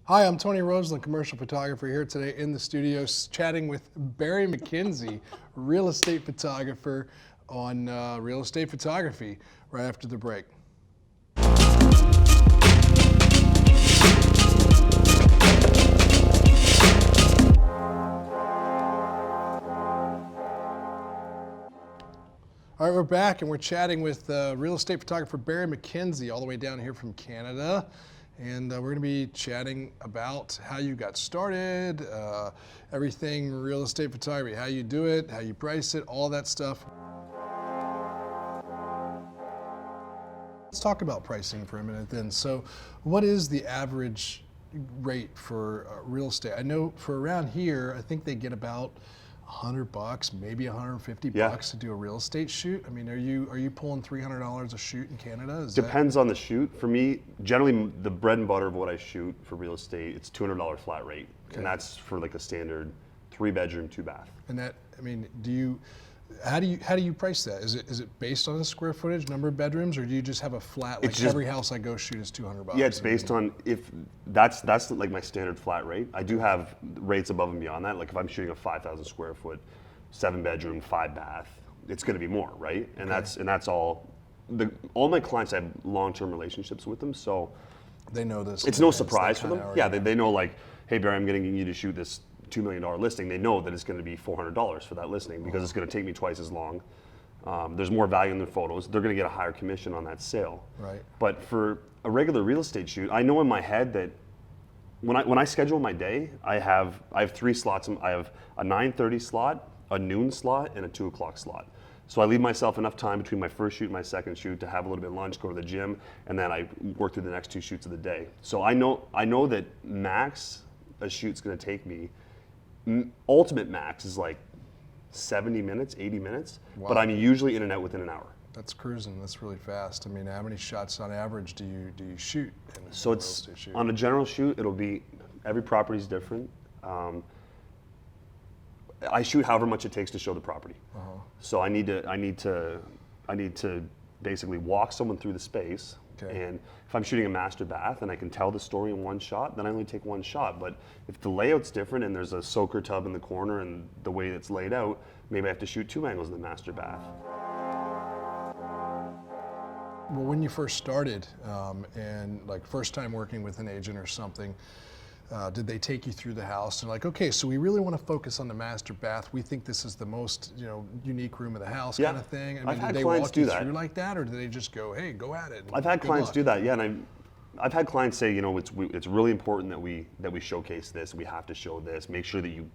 Hi, I'm Tony Roseland, commercial photographer here today in the studio chatting with Barry Mackenzie, real estate photographer on real estate photography right after the break. All right, we're back and we're chatting with real estate photographer Barry Mackenzie all the way down here from Canada. And we're going to be chatting about how you got started, everything real estate photography, how you do it, how you price it, all that stuff. Let's talk about pricing for a minute then. So what is the average rate for real estate? I know for around here, I think they get about $100, maybe $150 to do a real estate shoot. I mean, are you pulling $300 a shoot in Canada? Depends on the shoot. For me, generally the bread and butter of what I shoot for real estate, it's $200 flat rate, and that's for like a standard 3-bedroom, 2-bath. And that, I mean, how do you price that? Is it based on the square footage, number of bedrooms, or do you just have a flat, like every house I go shoot is $200? Yeah, it's based on, if that's like my standard flat rate. I do have rates above and beyond that. Like if I'm shooting a 5,000 square foot, 7-bedroom, 5-bath, it's going to be more, right? And that's all. All my clients, I have long-term relationships with them, so they know this. It's no surprise for them. Yeah, they know like, hey Barry, I'm getting you to shoot this $2 million listing. They know that it's going to be $400 for that listing because it's going to take me twice as long. There's more value in their photos. They're going to get a higher commission on that sale. Right. But for a regular real estate shoot, I know in my head that when I schedule my day, I have 3 slots. I have a 9:30 slot, a noon slot, and a 2 o'clock slot. So I leave myself enough time between my first shoot and my second shoot to have a little bit of lunch, go to the gym, and then I work through the next 2 shoots of the day. So I know that max a shoot's going to take me. Ultimate max is like 70 minutes, 80 minutes, but I'm usually in and out within an hour. That's cruising. That's really fast. I mean, how many shots on average do you shoot? So it's on a general shoot. It'll be every property is different. I shoot however much it takes to show the property. So I need to basically walk someone through the space. Okay. And if I'm shooting a master bath and I can tell the story in 1 shot, then I only take 1 shot. But if the layout's different and there's a soaker tub in the corner and the way it's laid out, maybe I have to shoot 2 angles in the master bath. Well, when you first started and like first time working with an agent or something, did they take you through the house and like, okay, so we really want to focus on the master bath. We think this is the most, unique room of the house kind of thing. I mean, did they walk you through like that, or did they just go, hey, go at it? I've had clients do that, yeah, and I've had clients say, it's really important that we showcase this. We have to show this. Make sure that you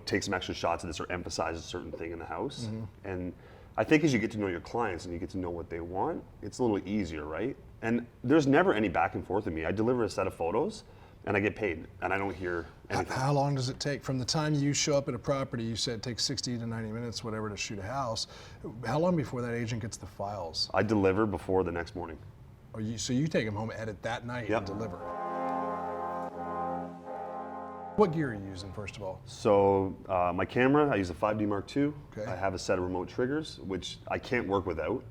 take some extra shots of this or emphasize a certain thing in the house. And I think as you get to know your clients and you get to know what they want, it's a little easier, right? And there's never any back and forth with me. I deliver a set of photos and I get paid, and I don't hear anything. How long does it take from the time you show up at a property? You said it takes 60 to 90 minutes, whatever, to shoot a house. How long before that agent gets the files? I deliver before the next morning. So you take them home, edit that night, and deliver. What gear are you using, first of all? So my camera, I use a 5D Mark II. Okay. I have a set of remote triggers, which I can't work without.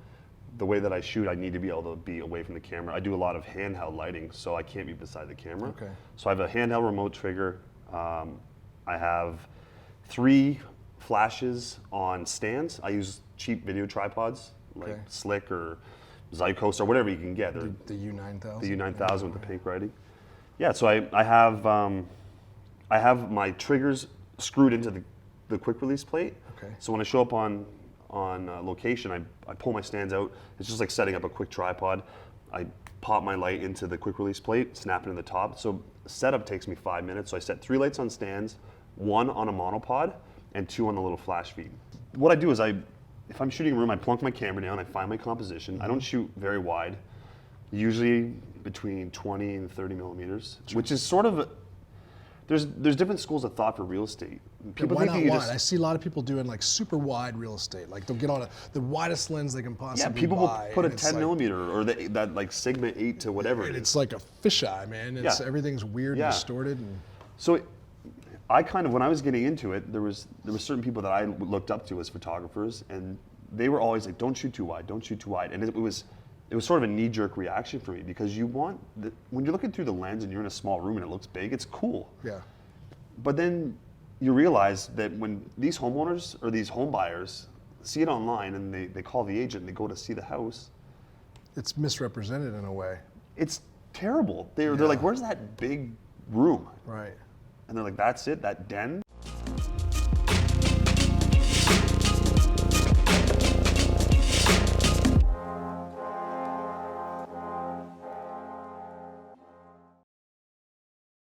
The way that I shoot, I need to be able to be away from the camera. I do a lot of handheld lighting, so I can't be beside the camera. Okay. So I have a handheld remote trigger. I have 3 flashes on stands. I use cheap video tripods, like Slick or Zycos or whatever you can get. The U9000? The U9000 with the pink writing. Yeah, so I have my triggers screwed into the quick release plate. Okay. So when I show up on location, I pull my stands out. It's just like setting up a quick tripod. I pop my light into the quick release plate, snap it in the top. So setup takes me 5 minutes. So I set 3 lights on stands, 1 on a monopod, and 2 on the little flash feed. What I do is if I'm shooting a room, I plunk my camera down, I find my composition. I don't shoot very wide, usually between 20 and 30 millimeters, which is sort of there's different schools of thought for real estate. People think you just, I see a lot of people doing like super wide real estate. Like they'll get on the widest lens they can possibly buy. Yeah, people will put a 10 like, millimeter or that like Sigma 8 to whatever. And it's like a fisheye, man. Everything's weird and distorted. And so I kind of, when I was getting into it, there was certain people that I looked up to as photographers, and they were always like, don't shoot too wide, don't shoot too wide. And it was it was sort of a knee-jerk reaction for me because when you're looking through the lens and you're in a small room and it looks big, it's cool. Yeah. But then you realize that when these homeowners or these home buyers see it online and they call the agent and they go to see the house, It's misrepresented in a way. it's terrible. They're like, where's that big room? Right. And they're like, that's it, that den?